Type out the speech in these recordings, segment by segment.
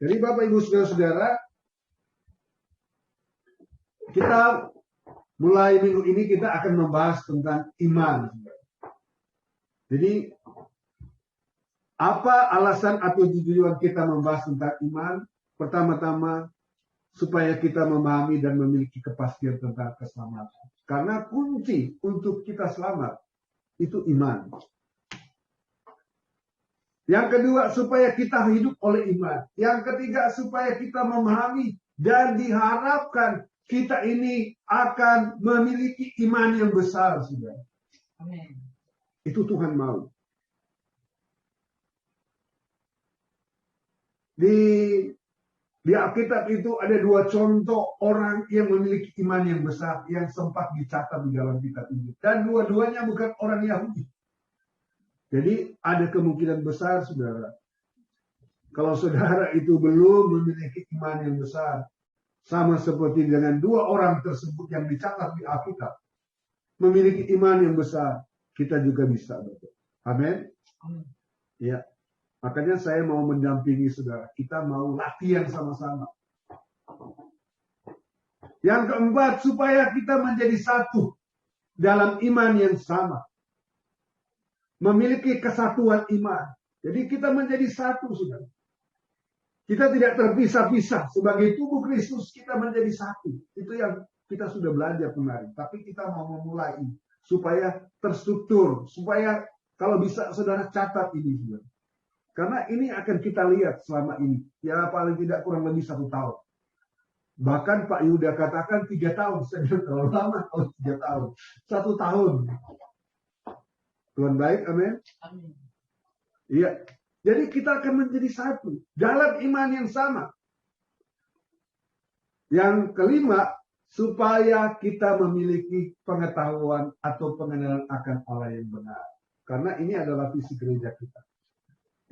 Jadi Bapak Ibu Saudara-saudara, kita mulai minggu ini kita akan membahas tentang iman. Jadi apa alasan atau tujuan kita membahas tentang iman? Pertama-tama supaya kita memahami dan memiliki kepastian tentang keselamatan. Karena kunci untuk kita selamat itu iman. Yang kedua, supaya kita hidup oleh iman. Yang ketiga, supaya kita memahami dan diharapkan kita ini akan memiliki iman yang besar, saudara. Amin. Itu Tuhan mau. Di Alkitab itu ada dua contoh orang yang memiliki iman yang besar yang sempat dicatat di dalam kitab ini. Dan dua-duanya bukan orang Yahudi. Jadi ada kemungkinan besar, saudara. Kalau saudara itu belum memiliki iman yang besar, sama seperti dengan dua orang tersebut yang dicatat di Alkitab, memiliki iman yang besar, kita juga bisa. Amin. Ya. Makanya saya mau mendampingi saudara. Kita mau latihan sama-sama. Yang keempat, supaya kita menjadi satu dalam iman yang sama. Memiliki kesatuan iman. Jadi kita menjadi satu, saudara. Kita tidak terpisah-pisah. Sebagai tubuh Kristus, kita menjadi satu. Itu yang kita sudah belajar kemarin. Tapi kita mau memulai supaya terstruktur. Supaya kalau bisa saudara catat ini, saudara. Karena ini akan kita lihat selama ini. Ya paling tidak kurang lebih 1 tahun. Bahkan Pak Yuda katakan 3 tahun. Saya bilang terlalu lama kalau 3 tahun. 1 tahun. Tuhan baik, amin. Amin. Iya. Jadi kita akan menjadi satu. Dalam iman yang sama. Yang kelima, supaya kita memiliki pengetahuan atau pengenalan akan Allah yang benar. Karena ini adalah visi gereja kita.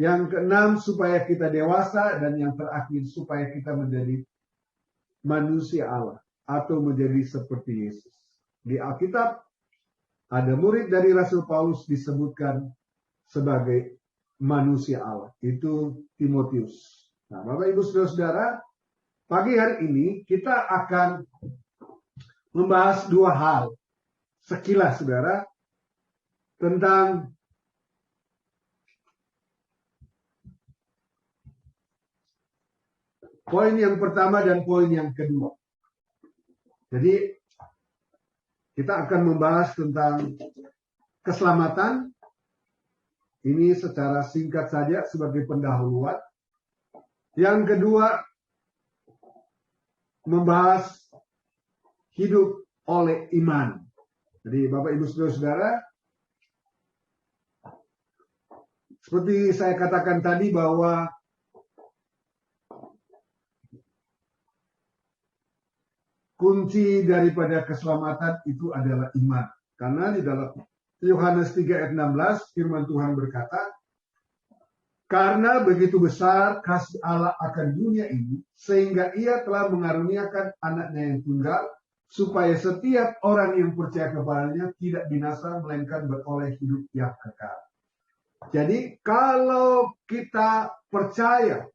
Yang keenam, supaya kita dewasa. Dan yang terakhir, supaya kita menjadi manusia Allah. Atau menjadi seperti Yesus. Di Alkitab, ada murid dari Rasul Paulus disebutkan sebagai manusia Allah. Itu Timotius. Nah, Bapak Ibu Saudara-saudara, pagi hari ini kita akan membahas 2 hal. Sekilas, saudara, tentang poin yang pertama dan poin yang kedua. Jadi, kita akan membahas tentang keselamatan. Ini secara singkat saja sebagai pendahuluan. Yang kedua, membahas hidup oleh iman. Jadi Bapak Ibu Saudara-saudara, seperti saya katakan tadi bahwa kunci daripada keselamatan itu adalah iman. Karena di dalam Yohanes 3 ayat 16 firman Tuhan berkata, karena begitu besar kasih Allah akan dunia ini, sehingga ia telah mengaruniakan anaknya yang tunggal, supaya setiap orang yang percaya kepadanya tidak binasa, melainkan beroleh hidup yang kekal. Jadi kalau kita percaya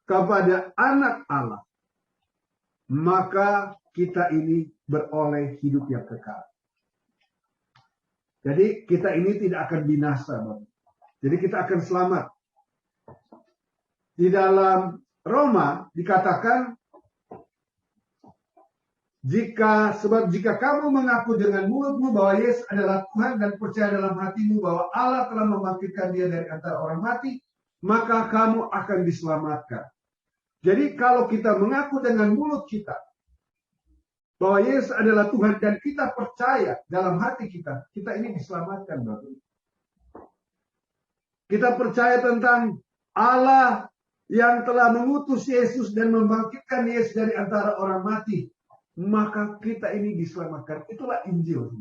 kepada anak Allah, maka kita ini beroleh hidup yang kekal. Jadi kita ini tidak akan binasa, Bapak. Jadi kita akan selamat. Di dalam Roma dikatakan, jika kamu mengaku dengan mulutmu bahwa Yesus adalah Tuhan dan percaya dalam hatimu bahwa Allah telah membangkitkan dia dari antara orang mati, maka kamu akan diselamatkan. Jadi kalau kita mengaku dengan mulut kita bahwa Yesus adalah Tuhan dan kita percaya dalam hati kita, kita ini diselamatkan, Bapak. Kita percaya tentang Allah yang telah mengutus Yesus dan membangkitkan Yesus dari antara orang mati, maka kita ini diselamatkan. Itulah Injil.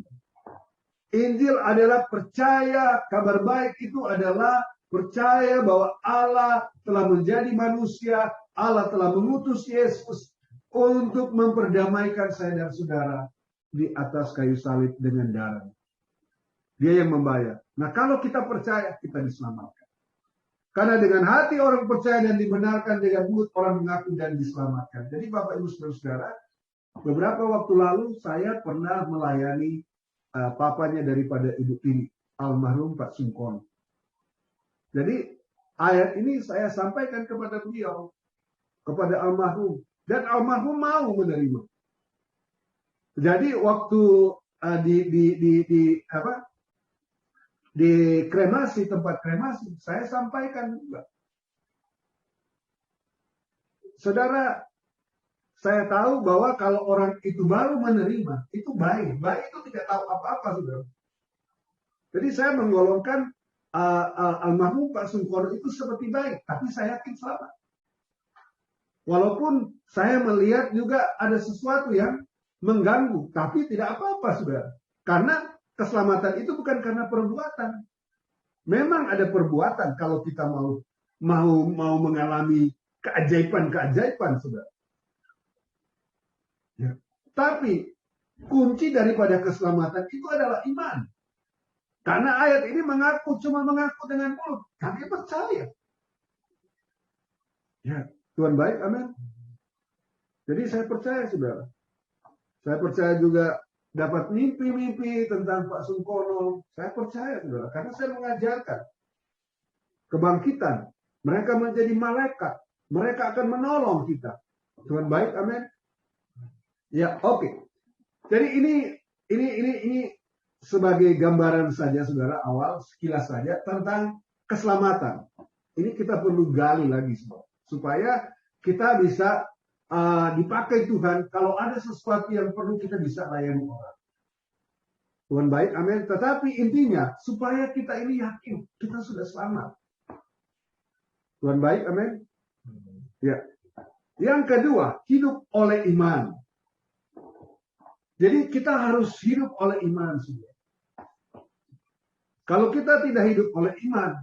Injil adalah percaya, kabar baik itu adalah percaya bahwa Allah telah menjadi manusia, Allah telah mengutus Yesus untuk memperdamaikan saya dan saudara di atas kayu salib dengan darah. Dia yang membayar. Nah, kalau kita percaya, kita diselamatkan. Karena dengan hati orang percaya dan dibenarkan, dengan mulut orang mengaku dan diselamatkan. Jadi Bapak Ibu Saudara, beberapa waktu lalu saya pernah melayani papanya daripada ibu ini, almarhum Pak Sungkono. Jadi ayat ini saya sampaikan kepada beliau, kepada almarhum, dan almarhum mau menerima. Jadi waktu di kremasi, tempat kremasi, saya sampaikan juga. Saudara, saya tahu bahwa kalau orang itu baru menerima, itu baik. Baik itu tidak tahu apa-apa, saudara. Jadi saya menggolongkan almarhum Pak Sungkono itu seperti baik, tapi saya yakin selamat. Walaupun saya melihat juga ada sesuatu yang mengganggu, tapi tidak apa-apa, saudara. Karena keselamatan itu bukan karena perbuatan. Memang ada perbuatan kalau kita mau mengalami keajaiban, saudara. Ya. Tapi kunci daripada keselamatan itu adalah iman. Karena ayat ini cuma mengaku dengan mulut, kami percaya. Ya, Tuhan baik, amin. Jadi saya percaya, saudara. Saya percaya juga dapat mimpi-mimpi tentang Pak Sungkono. Saya percaya, saudara, karena saya mengajarkan kebangkitan. Mereka menjadi malaikat. Mereka akan menolong kita. Tuhan baik, amin. Ya, oke. Jadi ini sebagai gambaran saja, saudara, awal sekilas saja tentang keselamatan. Ini kita perlu gali lagi, saudara, supaya kita bisa dipakai Tuhan. Kalau ada sesuatu yang perlu, kita bisa layani orang. Tuhan baik, amin. Tetapi intinya supaya kita ini yakin kita sudah selamat. Tuhan baik, amin. Ya. Yang kedua, hidup oleh iman. Jadi kita harus hidup oleh iman, saudara. Kalau kita tidak hidup oleh iman,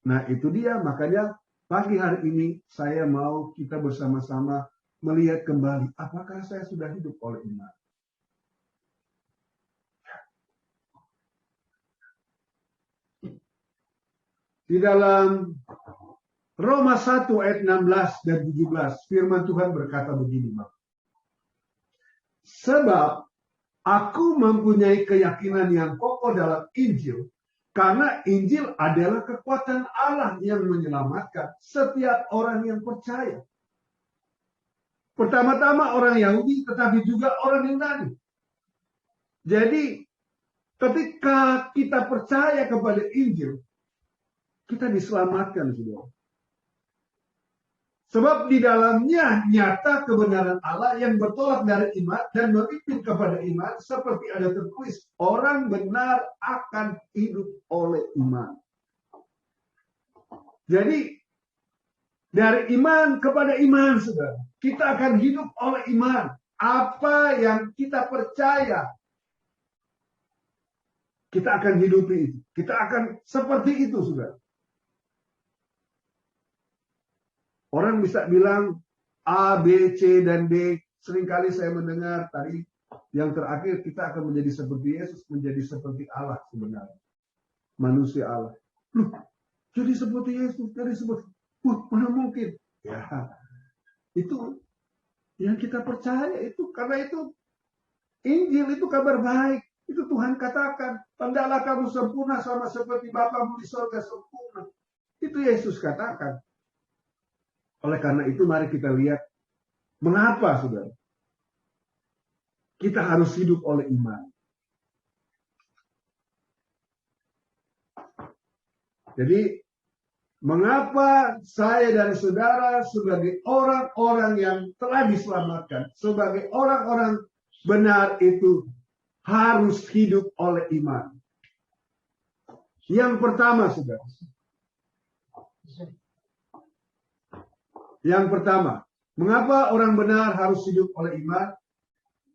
nah itu dia, makanya pagi hari ini saya mau kita bersama-sama melihat kembali apakah saya sudah hidup oleh iman. Di dalam Roma 1 ayat 16 dan 17 firman Tuhan berkata begini, sebab aku mempunyai keyakinan yang kokoh dalam Injil, karena Injil adalah kekuatan Allah yang menyelamatkan setiap orang yang percaya. Pertama-tama orang Yahudi, tetapi juga orang Yunani. Jadi, ketika kita percaya kepada Injil, kita diselamatkan, saudara. Sebab di dalamnya nyata kebenaran Allah yang bertolak dari iman dan memimpin kepada iman, seperti ada tertulis, orang benar akan hidup oleh iman. Jadi dari iman kepada iman, saudara, kita akan hidup oleh iman. Apa yang kita percaya, kita akan hidupi itu. Kita akan seperti itu, saudara. Orang bisa bilang A, B, C, dan D. Seringkali saya mendengar tadi yang terakhir kita akan menjadi seperti Yesus, menjadi seperti Allah sebenarnya. Manusia Allah. Loh, jadi seperti Yesus, jadi seperti, mana mungkin? Ya, itu yang kita percaya itu, karena itu Injil itu kabar baik. Itu Tuhan katakan, hendaklah kamu sempurna sama seperti Bapamu di surga sempurna. Itu Yesus katakan. Oleh karena itu mari kita lihat mengapa, saudara, kita harus hidup oleh iman. Jadi mengapa saya dan saudara sebagai orang-orang yang telah diselamatkan, sebagai orang-orang benar itu harus hidup oleh iman. Yang pertama, saudara. Yang pertama, mengapa orang benar harus hidup oleh iman?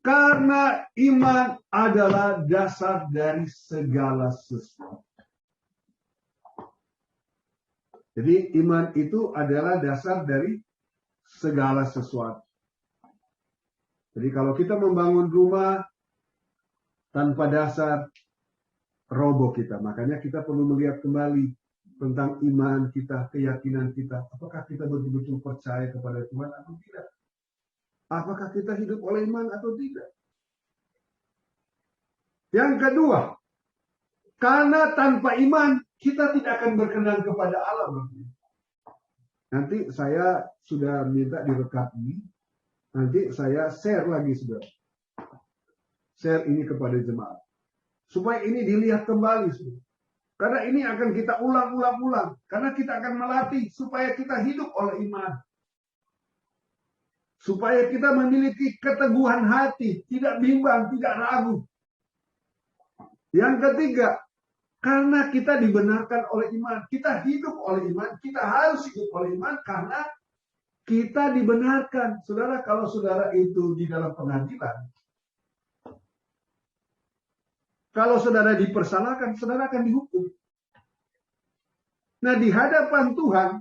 Karena iman adalah dasar dari segala sesuatu. Jadi iman itu adalah dasar dari segala sesuatu. Jadi kalau kita membangun rumah tanpa dasar, roboh kita. Makanya kita perlu melihat kembali tentang iman kita, keyakinan kita. Apakah kita betul-betul percaya kepada Tuhan atau tidak? Apakah kita hidup oleh iman atau tidak? Yang kedua, karena tanpa iman kita tidak akan berkenan kepada Allah. Nanti saya sudah minta direkam ini. Nanti saya share lagi, saudara. Share ini kepada jemaat. Supaya ini dilihat kembali, saudara. Karena ini akan kita ulang. Karena kita akan melatih supaya kita hidup oleh iman. Supaya kita memiliki keteguhan hati. Tidak bimbang, tidak ragu. Yang ketiga, karena kita dibenarkan oleh iman. Kita hidup oleh iman. Kita harus hidup oleh iman karena kita dibenarkan. Saudara, kalau saudara itu di dalam pengadilan, kalau saudara dipersalahkan, saudara akan dihukum. Nah, di hadapan Tuhan,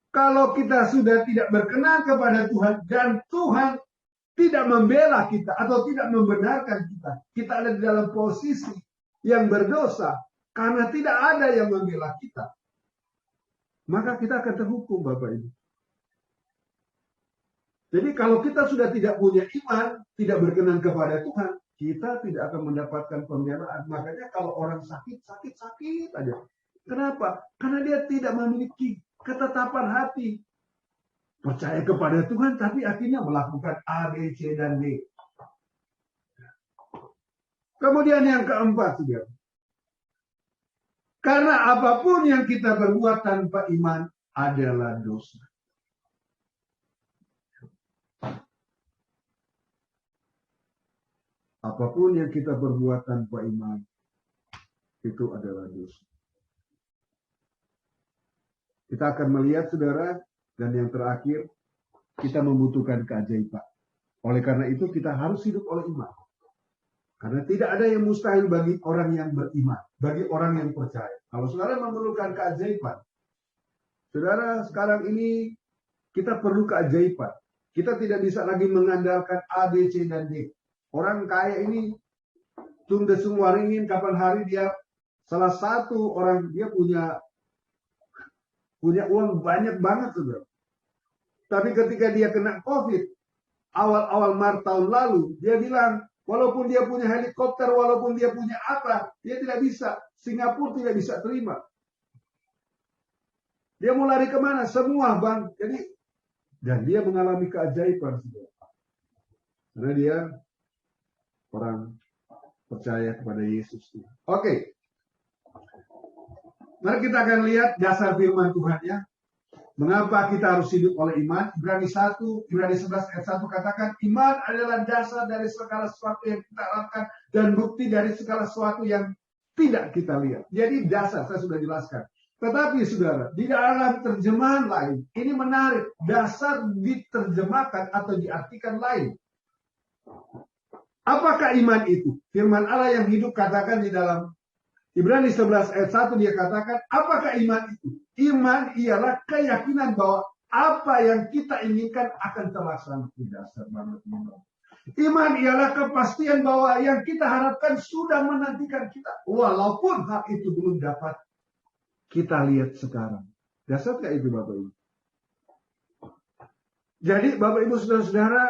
kalau kita sudah tidak berkenan kepada Tuhan, dan Tuhan tidak membela kita atau tidak membenarkan kita, kita ada di dalam posisi yang berdosa karena tidak ada yang membela kita, maka kita akan terhukum, Bapak Ibu. Jadi kalau kita sudah tidak punya iman, tidak berkenan kepada Tuhan, kita tidak akan mendapatkan pembelaan. Makanya kalau orang sakit aja. Kenapa? Karena dia tidak memiliki ketetapan hati. Percaya kepada Tuhan, tapi akhirnya melakukan A, B, C, dan D. Kemudian yang keempat, saudara. Karena apapun yang kita berbuat tanpa iman adalah dosa. Apapun yang kita berbuat tanpa iman, itu adalah dosa. Kita akan melihat, saudara, dan yang terakhir, kita membutuhkan keajaiban. Oleh karena itu, kita harus hidup oleh iman. Karena tidak ada yang mustahil bagi orang yang beriman, bagi orang yang percaya. Kalau saudara memerlukan keajaiban, saudara, sekarang ini kita perlu keajaiban. Kita tidak bisa lagi mengandalkan A, B, C, dan D. Orang kaya ini tunda semua ringin kapan hari dia salah satu orang dia punya uang banyak banget, saudara. Tapi ketika dia kena COVID awal-awal Maret tahun lalu, dia bilang walaupun dia punya helikopter, walaupun dia punya apa, dia tidak bisa. Singapura tidak bisa terima. Dia mau lari kemana? Semua, Bang. Jadi, dan dia mengalami keajaiban, saudara. Karena dia orang percaya kepada Yesus. Oke. Mari kita akan lihat dasar firman Tuhan ya. Mengapa kita harus hidup oleh iman? Ibrani 11 ayat 1 katakan, iman adalah dasar dari segala sesuatu yang kita harapkan dan bukti dari segala sesuatu yang tidak kita lihat. Jadi dasar, saya sudah jelaskan. Tetapi saudara, di dalam terjemahan lain, ini menarik. Dasar diterjemahkan atau diartikan lain. Apakah iman itu? Firman Allah yang hidup katakan di dalam Ibrani 11 ayat 1 dia katakan, apakah iman itu? Iman ialah keyakinan bahwa apa yang kita inginkan akan terlaksana. Dasar banget iman. Iman ialah kepastian bahwa yang kita harapkan sudah menantikan kita. Walaupun hal itu belum dapat kita lihat sekarang. Dasar kayak itu, Bapak Ibu. Jadi Bapak Ibu saudara-saudara,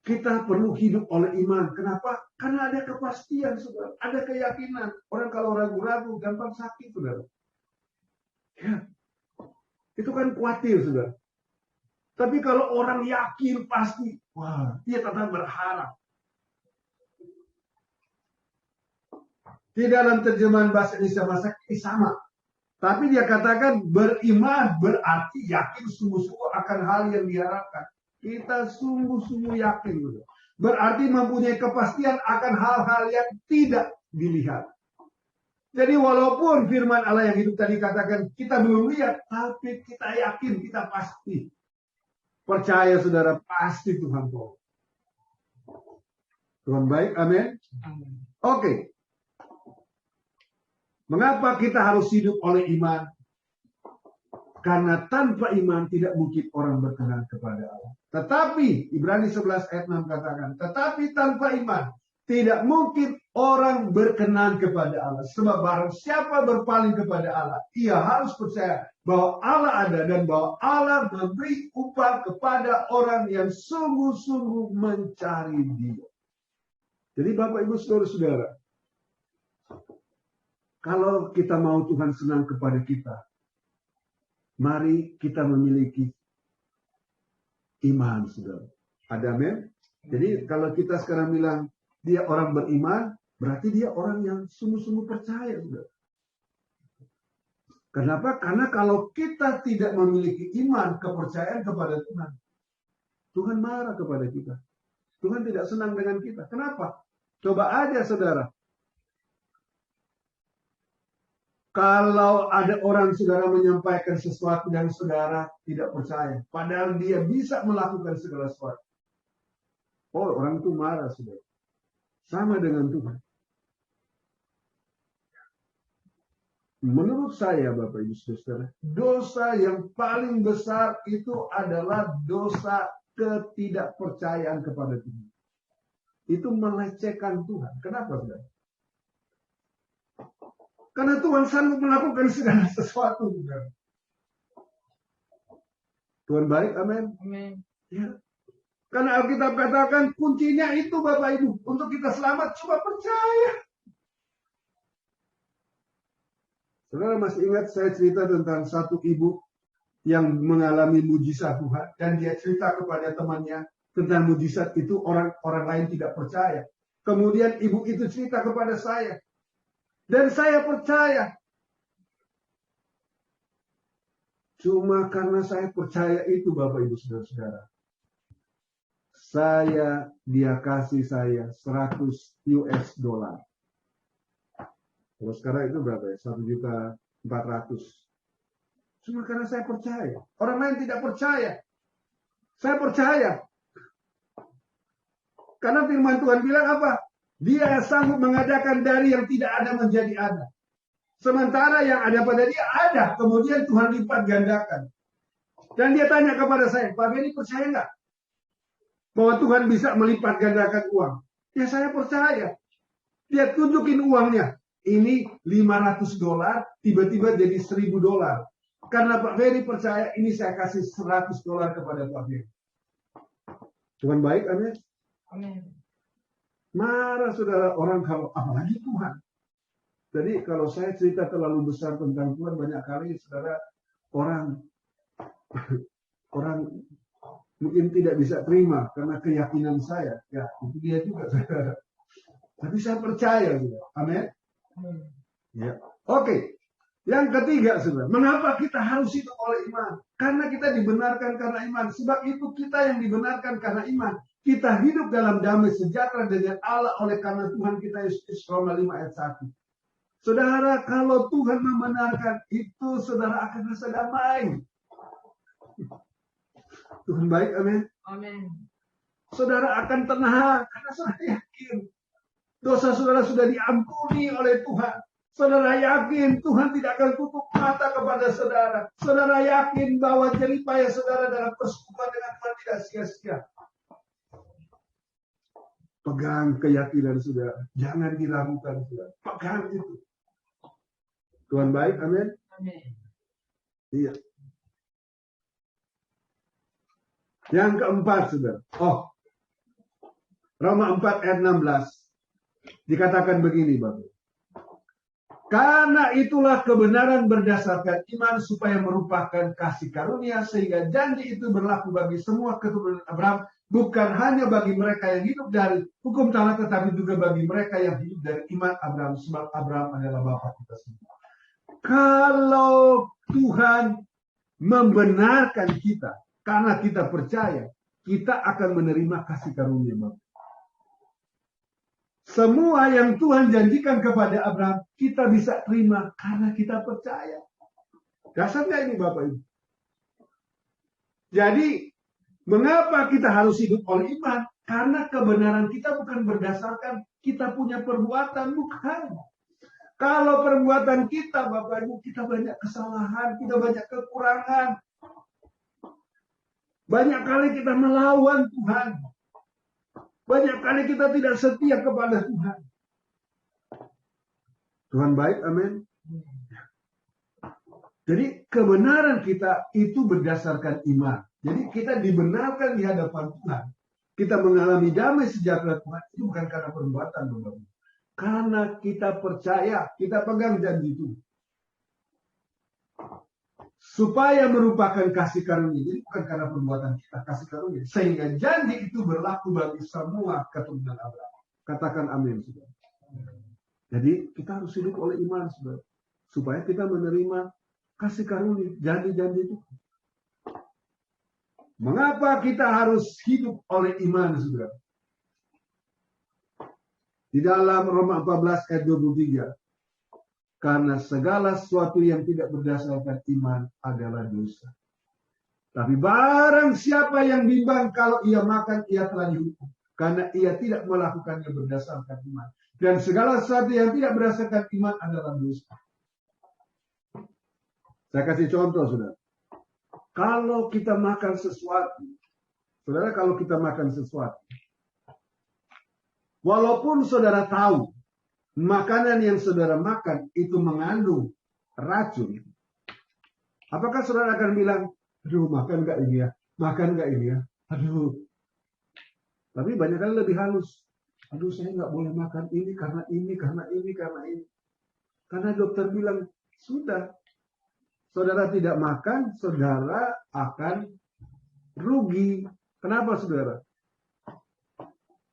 kita perlu hidup oleh iman. Kenapa? Karena ada kepastian, saudara. Ada keyakinan. Orang kalau ragu-ragu gampang sakit, saudara. Ya. Itu kan khawatir, saudara. Tapi kalau orang yakin pasti, wah, dia tetap berharap. Di dalam terjemahan bahasa Indonesia masa ini sama. Tapi dia katakan beriman berarti yakin sungguh-sungguh akan hal yang diharapkan. Kita sungguh-sungguh yakin. Berarti mempunyai kepastian akan hal-hal yang tidak dilihat. Jadi walaupun firman Allah yang hidup tadi katakan kita belum lihat, tapi kita yakin, kita pasti. Percaya saudara, pasti Tuhan tahu. Tuhan baik, amin. Oke. Mengapa kita harus hidup oleh iman? Karena tanpa iman tidak mungkin orang berkenan kepada Allah. Tetapi, Ibrani 11 ayat 6 katakan, tetapi tanpa iman tidak mungkin orang berkenan kepada Allah. Sebab barang siapa berpaling kepada Allah, ia harus percaya bahwa Allah ada dan bahwa Allah memberi upah kepada orang yang sungguh-sungguh mencari Dia. Jadi Bapak Ibu Saudara-saudara, kalau kita mau Tuhan senang kepada kita, mari kita memiliki iman, saudara. Ada amin? Jadi kalau kita sekarang bilang dia orang beriman, berarti dia orang yang sungguh-sungguh percaya, saudara. Kenapa? Karena kalau kita tidak memiliki iman, kepercayaan kepada Tuhan, Tuhan marah kepada kita. Tuhan tidak senang dengan kita. Kenapa? Coba aja, saudara. Kalau ada orang saudara menyampaikan sesuatu yang saudara tidak percaya, padahal dia bisa melakukan segala sesuatu. Oh, orang itu marah, saudara. Sama dengan Tuhan. Menurut saya, Bapak Ibu Saudara, dosa yang paling besar itu adalah dosa ketidakpercayaan kepada Tuhan. Itu melecehkan Tuhan. Kenapa, saudara? Karena Tuhan sanggup melakukan segala sesuatu. Saudara. Tuhan baik, amin. Amin. Ya. Karena Alkitab katakan kuncinya itu Bapak Ibu. Untuk kita selamat cuma percaya. Saudara masih ingat saya cerita tentang satu ibu yang mengalami mujizat Tuhan. Dan dia cerita kepada temannya tentang mujizat itu, orang lain tidak percaya. Kemudian ibu itu cerita kepada saya. Dan saya percaya. Cuma karena saya percaya itu Bapak Ibu Saudara-saudara. Dia kasih saya 100 US dollar. Kalau sekarang itu berapa ya? 1.400.000. Cuma karena saya percaya. Orang lain tidak percaya. Saya percaya. Karena firman Tuhan bilang apa? Dia sanggup mengadakan dari yang tidak ada menjadi ada. Sementara yang ada pada dia ada. Kemudian Tuhan lipat gandakan. Dan dia tanya kepada saya, Pak Benny percaya nggak? Bahwa Tuhan bisa melipat gandakan uang. Ya saya percaya. Dia tunjukin uangnya. Ini 500 dolar, tiba-tiba jadi 1.000 dolar. Karena Pak Ferry percaya, ini saya kasih 100 dolar kepada Pak Ferry. Tuhan baik, amin. Amin. Marah saudara orang kalau apalagi Tuhan. Jadi kalau saya cerita terlalu besar tentang Tuhan, banyak kali saudara orang mungkin tidak bisa terima karena keyakinan saya. Ya, itu dia juga saudara. Tapi saya percaya, saudara. Amin. Ya. Oke. Yang ketiga, saudara, mengapa kita harus hidup oleh iman? Karena kita dibenarkan karena iman. Sebab itu kita yang dibenarkan karena iman. Kita hidup dalam damai sejahtera dengan Allah oleh karena Tuhan kita Yesus. Roma 5 ayat 1. Saudara, kalau Tuhan membenarkan itu, saudara akan rasa damai. Tuhan baik, amin. Amin. Saudara akan tenang karena saudara yakin dosa saudara sudah diampuni oleh Tuhan. Saudara yakin Tuhan tidak akan tutup mata kepada saudara. Saudara yakin bahwa jerih payah saudara dalam persekutuan dengan Tuhan tidak sia-sia. Pegang keyakinan saudara. Jangan diragukan saudara. Pegang itu. Tuhan baik, amin. Amin. Iya. Yang keempat, saudara. Roma 4 ayat 16. Dikatakan begini, Bapak. Karena itulah kebenaran berdasarkan iman supaya merupakan kasih karunia sehingga janji itu berlaku bagi semua keturunan Abraham, bukan hanya bagi mereka yang hidup dari hukum Taurat tetapi juga bagi mereka yang hidup dari iman Abraham, sebab Abraham adalah bapa kita semua. Kalau Tuhan membenarkan kita karena kita percaya, kita akan menerima kasih karunia, Bapak. Semua yang Tuhan janjikan kepada Abraham, kita bisa terima karena kita percaya. Dasarnya ini Bapak Ibu. Jadi, mengapa kita harus hidup oleh iman? Karena kebenaran kita bukan berdasarkan kita punya perbuatan, bukan. Kalau perbuatan kita, Bapak Ibu, kita banyak kesalahan, kita banyak kekurangan. Banyak kali kita melawan Tuhan. Banyak kali kita tidak setia kepada Tuhan. Tuhan baik, amin. Jadi kebenaran kita itu berdasarkan iman. Jadi kita dibenarkan di hadapan Tuhan. Kita mengalami damai sejahtera Tuhan itu bukan karena perbuatan, Bapak. Karena kita percaya, kita pegang janji itu. Supaya merupakan kasih karunia. Jadi bukan karena perbuatan kita, kasih karunia. Sehingga janji itu berlaku bagi semua keturunan Abraham. Katakan amin, saudara. Jadi kita harus hidup oleh iman, saudara. Supaya kita menerima kasih karunia, janji-janji itu. Mengapa kita harus hidup oleh iman, saudara? Di dalam Roma 14 ayat 23. Karena segala sesuatu yang tidak berdasarkan iman adalah dosa. Tapi barang siapa yang bimbang kalau ia makan, ia telah dihukum. Karena ia tidak melakukannya berdasarkan iman. Dan segala sesuatu yang tidak berdasarkan iman adalah dosa. Saya kasih contoh, saudara. Kalau kita makan sesuatu, saudara, kalau kita makan sesuatu, walaupun saudara tahu makanan yang saudara makan itu mengandung racun, apakah saudara akan bilang, aduh makan nggak ini ya, makan nggak ini ya, aduh. Tapi banyak kali lebih halus, aduh saya nggak boleh makan ini karena ini, karena ini, karena ini. Karena dokter bilang, sudah, saudara tidak makan, saudara akan rugi. Kenapa, saudara?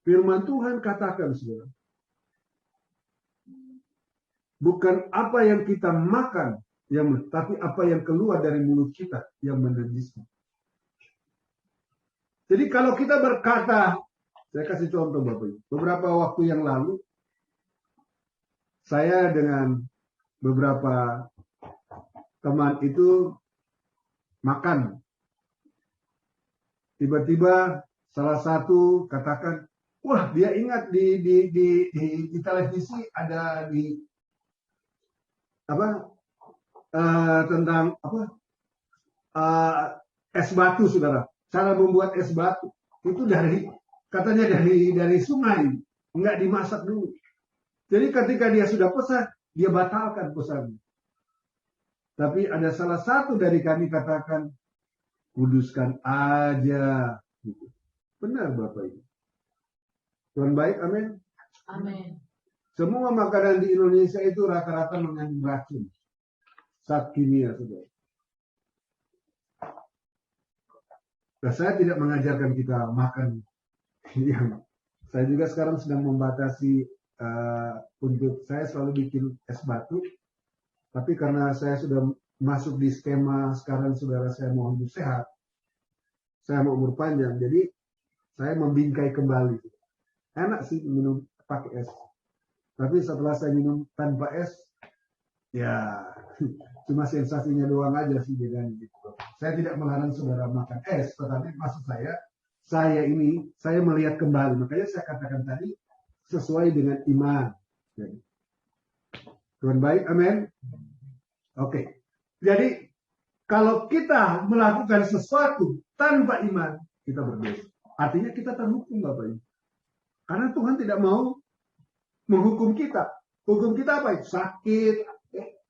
Firman Tuhan katakan, saudara, bukan apa yang kita makan, tapi apa yang keluar dari mulut kita yang menajiskan. Jadi kalau kita berkata, saya kasih contoh Bapak Ibu. Beberapa waktu yang lalu, saya dengan beberapa teman itu makan. Tiba-tiba salah satu katakan, wah dia ingat di televisi ada di tentang es batu, saudara. Cara membuat es batu itu katanya dari sungai, nggak dimasak dulu. Jadi ketika dia sudah pesan, dia batalkan pesannya. Tapi ada salah satu dari kami katakan, kuduskan aja. Benar Bapak Ibu. Tuhan baik, amin. Amin. Semua makanan di Indonesia itu rata-rata mengandung racun. Zat kimia, saudara. Nah, saya tidak mengajarkan kita makan yang. Saya juga sekarang sedang membatasi untuk saya selalu bikin es batu. Tapi karena saya sudah masuk di skema sekarang, saudara, saya mau hidup sehat, saya mau umur panjang, jadi saya membingkai kembali. Enak sih minum pakai es. Tapi setelah saya minum tanpa es, ya cuma sensasinya doang aja sih bedanya gitu. Saya tidak melarang saudara makan es, tetapi maksud saya melihat kembali. Makanya saya katakan tadi sesuai dengan iman. Tuhan baik, amin. Oke. Jadi kalau kita melakukan sesuatu tanpa iman, kita berdosa. Artinya kita terhukum, Bapak Ibu. Karena Tuhan tidak mau menghukum kita. Hukum kita apa? Sakit.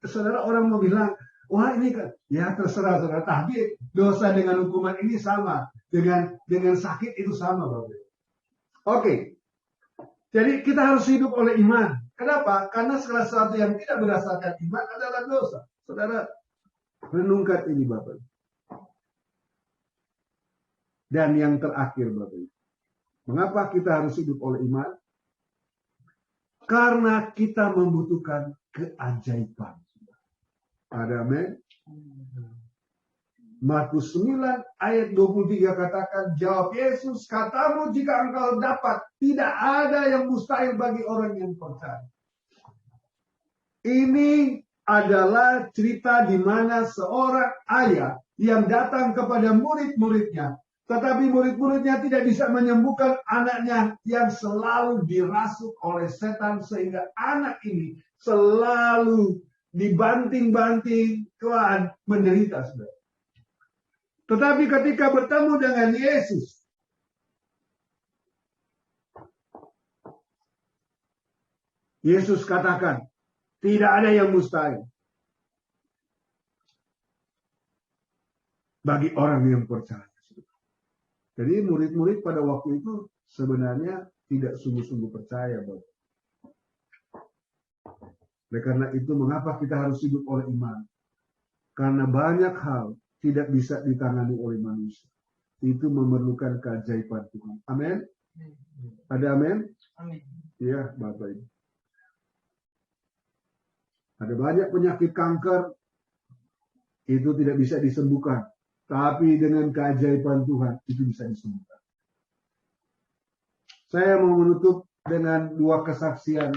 Saudara, orang mau bilang, wah ini kan, ya terserah saudara. Tapi dosa dengan hukuman ini sama. Dengan sakit itu sama, Bapak. Oke. Jadi kita harus hidup oleh iman. Kenapa? Karena segala sesuatu yang tidak berdasarkan iman adalah dosa. Saudara, renungkan ini Bapak. Dan yang terakhir Bapak. Mengapa kita harus hidup oleh iman? Karena kita membutuhkan keajaiban. Ada amin? Markus 9 ayat 23 katakan, jawab Yesus, katamu jika engkau dapat, tidak ada yang mustahil bagi orang yang percaya. Ini adalah cerita di mana seorang ayah yang datang kepada murid-muridnya, tetapi murid-muridnya tidak bisa menyembuhkan anaknya yang selalu dirasuk oleh setan, sehingga anak ini selalu dibanting-banting, Tuhan menderita, saudara. Tetapi ketika bertemu dengan Yesus, Yesus katakan, Tidak ada yang mustahil bagi orang yang percaya. Jadi murid-murid pada waktu itu sebenarnya tidak sungguh-sungguh percaya. Oleh karena itu mengapa kita harus hidup oleh iman? Karena banyak hal tidak bisa ditangani oleh manusia. Itu memerlukan keajaiban Tuhan. Amin. Ada amin? Amin. Iya, Bapak Ibu. Ada banyak penyakit kanker itu tidak bisa disembuhkan. Tapi dengan keajaiban Tuhan itu bisa disembuhkan. Saya mau menutup dengan 2 kesaksian.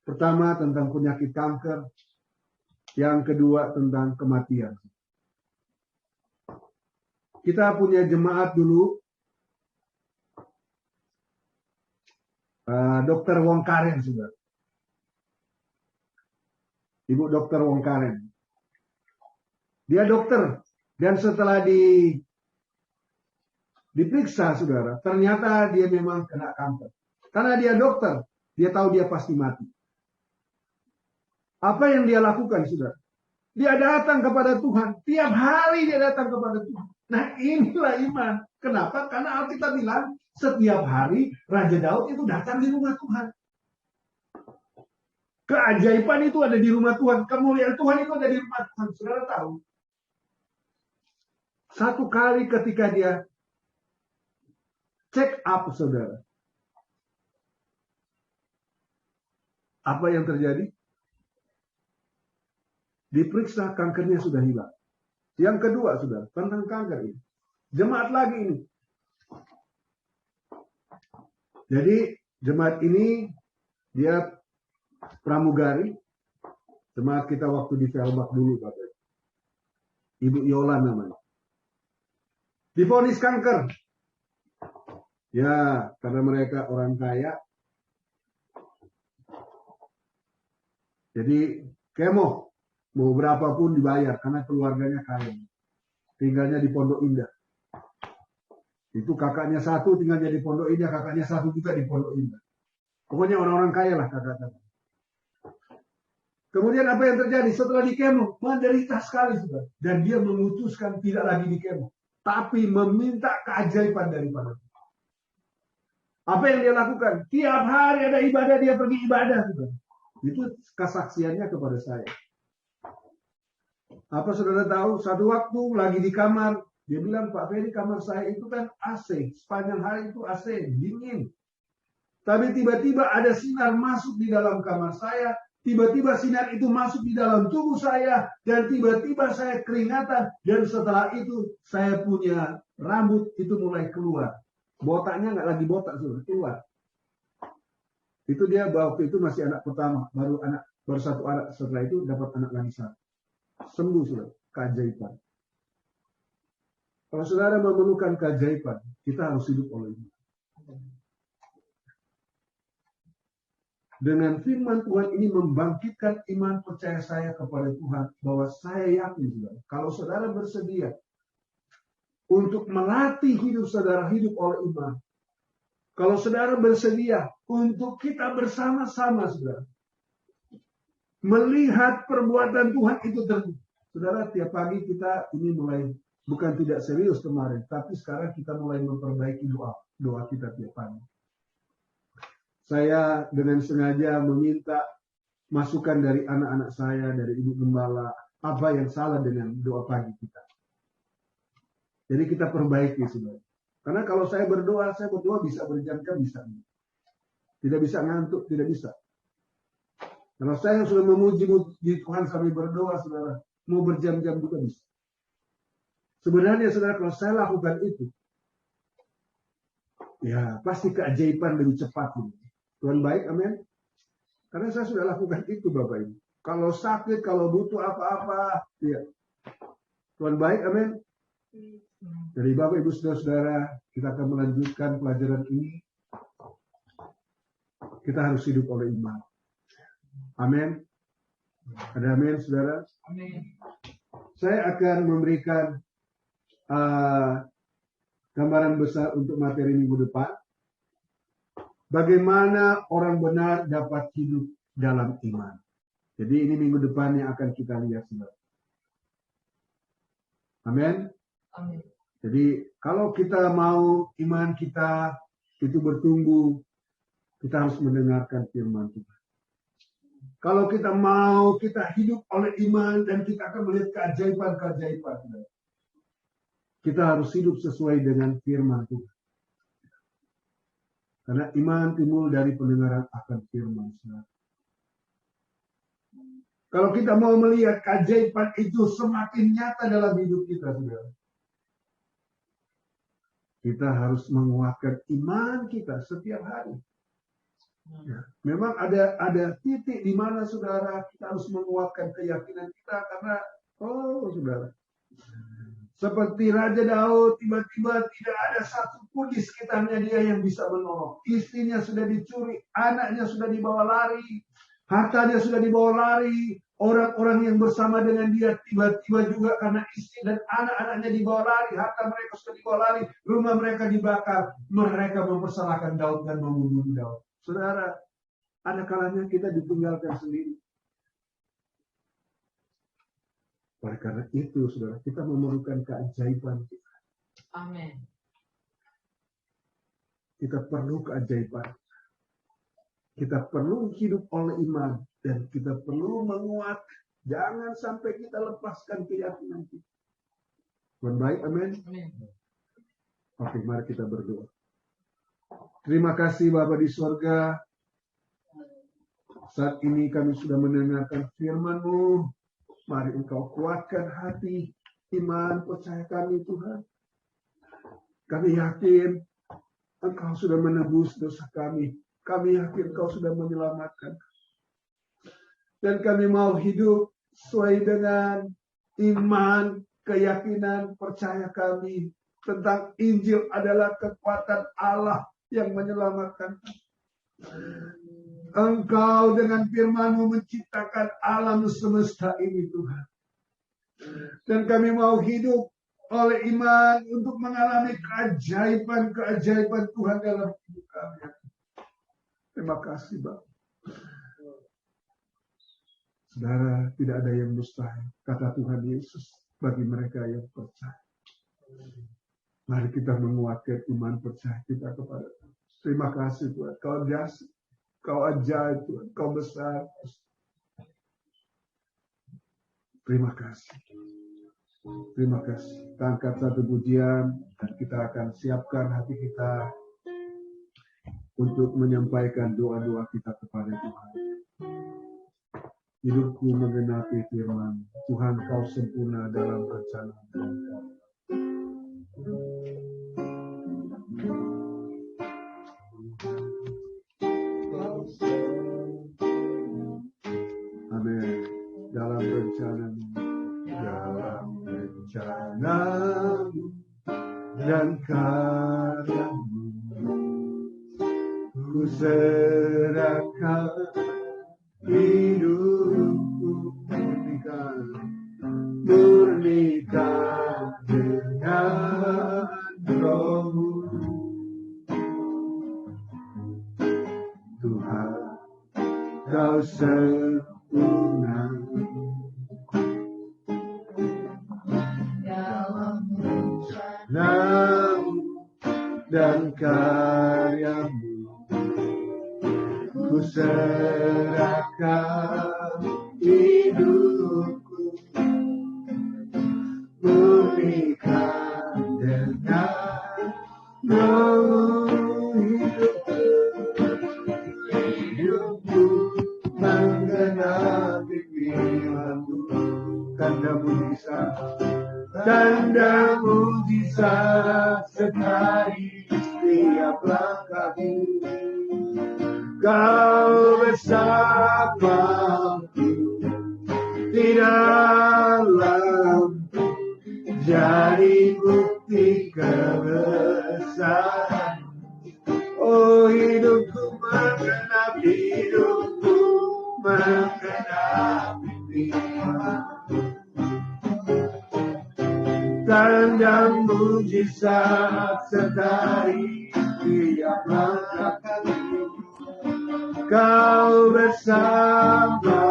Pertama tentang penyakit kanker. Yang kedua tentang kematian. Kita punya jemaat dulu. Dr. Wong Karen sudah. Ibu Dr. Wong Karen. Dia dokter. Dan setelah diperiksa, saudara, ternyata dia memang kena kanker. Karena dia dokter, dia tahu dia pasti mati. Apa yang dia lakukan, saudara? Dia datang kepada Tuhan. Tiap hari dia datang kepada Tuhan. Nah, inilah iman. Kenapa? Karena Alkitab bilang, setiap hari Raja Daud itu datang di rumah Tuhan. Keajaiban itu ada di rumah Tuhan. Kemuliaan Tuhan itu ada di rumah Tuhan. Saudara tahu? Satu kali ketika dia check up, saudara. Apa yang terjadi? Diperiksa kankernya sudah hilang. Yang kedua, saudara, tentang kanker ini. Jemaat lagi ini. Jadi, jemaat ini, dia pramugari. Jemaat kita waktu di Velbak dulu, Bapak. Ibu Yola namanya. Divonis kanker. Ya, karena mereka orang kaya. Jadi, kemo. Mau berapapun dibayar. Karena keluarganya kaya. Tinggalnya di Pondok Indah. Itu kakaknya satu tinggalnya di Pondok Indah. Kakaknya satu juga di Pondok Indah. Pokoknya orang-orang kaya lah kakak-kakak. Kemudian apa yang terjadi? Setelah di kemo. Menderita sekali sudah. Dan dia memutuskan tidak lagi di kemo. Tapi meminta keajaiban daripada Tuhan. Apa yang dia lakukan? Tiap hari ada ibadah, dia pergi ibadah. Gitu. Itu kesaksiannya kepada saya. Apa saudara tahu? Satu waktu lagi di kamar, dia bilang, Pak Ferry, kamar saya itu kan AC. Sepanjang hari itu AC, dingin. Tapi tiba-tiba ada sinar masuk di dalam kamar saya. Tiba-tiba sinar itu masuk di dalam tubuh saya. Dan tiba-tiba saya keringatan. Dan setelah itu saya punya rambut itu mulai keluar. Botaknya nggak lagi botak, sudah keluar. Itu dia waktu itu masih anak pertama. Baru satu anak. Setelah itu dapat anak lagi satu. Sembuh sudah. Keajaiban. Kalau saudara memerlukan keajaiban, kita harus hidup oleh ini. Dengan firman Tuhan ini membangkitkan iman percaya saya kepada Tuhan. Bahwa saya yakin, saudara, kalau saudara bersedia untuk melatih hidup saudara hidup oleh iman. Kalau saudara bersedia untuk kita bersama-sama, saudara, melihat perbuatan Tuhan itu terjadi. Saudara, tiap pagi kita ini mulai, bukan tidak serius kemarin, tapi sekarang kita mulai memperbaiki doa kita tiap pagi. Saya dengan sengaja meminta masukan dari anak-anak saya, dari Ibu Gembala, apa yang salah dengan doa pagi kita. Jadi kita perbaiki, saudara. Karena kalau saya berdoa bisa berjam-jam, bisa. Tidak bisa ngantuk, tidak bisa. Kalau saya sudah memuji Tuhan sambil berdoa, saudara, mau berjam-jam juga bisa. Sebenarnya, saudara, kalau saya lakukan itu, ya pasti keajaiban lebih cepat. Tuhan baik, amin. Karena saya sudah lakukan itu, Bapak Ibu. Kalau sakit, kalau butuh apa-apa, ya. Tuhan baik, amin. Dari Bapak Ibu saudara-saudara, kita akan melanjutkan pelajaran ini. Kita harus hidup oleh iman. Amin. Ada amin, saudara? Amin. Saya akan memberikan gambaran besar untuk materi minggu depan. Bagaimana orang benar dapat hidup dalam iman. Jadi ini minggu depan yang akan kita lihat, saudara. Amin. Amin. Jadi kalau kita mau iman kita itu bertumbuh, kita harus mendengarkan firman Tuhan. Kalau kita mau kita hidup oleh iman dan kita akan melihat keajaiban-keajaiban, kita harus hidup sesuai dengan firman Tuhan. Karena iman timbul dari pendengaran akan firman Tuhan. Kalau kita mau melihat keajaiban itu semakin nyata dalam hidup kita, saudara, kita harus menguatkan iman kita setiap hari. Ya, memang ada titik di mana, saudara, kita harus menguatkan keyakinan kita karena, saudara, seperti Raja Daud, tiba-tiba tidak ada satu pun di sekitarnya dia yang bisa menolong. Istrinya sudah dicuri, anaknya sudah dibawa lari, hartanya sudah dibawa lari, orang-orang yang bersama dengan dia tiba-tiba juga karena istri dan anak-anaknya dibawa lari, harta mereka sudah dibawa lari, rumah mereka dibakar. Mereka mempersalahkan Daud dan membunuh Daud. Saudara, ada kalanya kita ditinggalkan sendiri. Oleh karena itu, saudara, kita memerlukan keajaiban kita. Amin. Kita perlu keajaiban. Kita perlu hidup oleh iman. Dan kita perlu menguat. Jangan sampai kita lepaskan keyakinan kita. Tuhan baik, amin. Oke, mari kita berdoa. Terima kasih Bapa di sorga. Saat ini kami sudah mendengarkan firman-Mu. Mari Engkau kuatkan hati, iman, percaya kami Tuhan. Kami yakin Engkau sudah menebus dosa kami. Kami yakin Engkau sudah menyelamatkan. Dan kami mau hidup sesuai dengan iman, keyakinan, percaya kami tentang Injil adalah kekuatan Allah yang menyelamatkan. Engkau dengan firman-Mu menciptakan alam semesta ini, Tuhan. Dan kami mau hidup oleh iman untuk mengalami keajaiban-keajaiban Tuhan dalam hidup kami. Terima kasih, Bapak. Saudara, tidak ada yang mustahil, kata Tuhan Yesus, bagi mereka yang percaya. Mari kita menguatkan iman percaya kita kepada Tuhan. Terima kasih Tuhan, Kau jasa, Kau ajaib Tuhan, Kau besar. Terima kasih. Terima kasih. Kita angkat satu pujian dan kita akan siapkan hati kita untuk menyampaikan doa-doa kita kepada Tuhan. Hidupku menggenapi firman, Tuhan Kau sempurna dalam rencana Engkau. Amin. Dalam rencana-Mu dan karya-Mu, ku serahkan hidupku murnikan dengan Roh-Mu. Tuhan, Kau sempurna dalam rencana-Mu dan karya-Mu, ku serahkan hidupku murnikan dengan Roh. Hidupku menggenapi firman-Mu, tanda mujizat sertai setiap langkahku. Kau bersamaku di dalam, jadi bukti kebesaran. Oh, hidupku menggenapi firman, tanda mujizat sertai tiap langkah kami. Kau bersama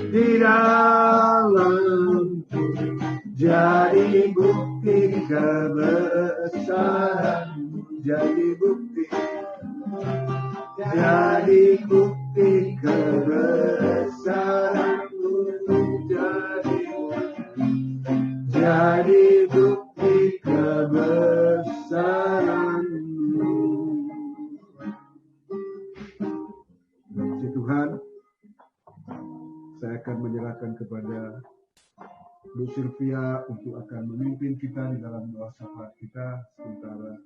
di dalam, jadi bukti kebesaran, jadi bukti kebesaranmu, jadi bukti kebesaranmu. Puji Tuhan, saya akan menyerahkan kepada Bu Sylvia untuk akan memimpin kita di dalam doa syafaat kita sementara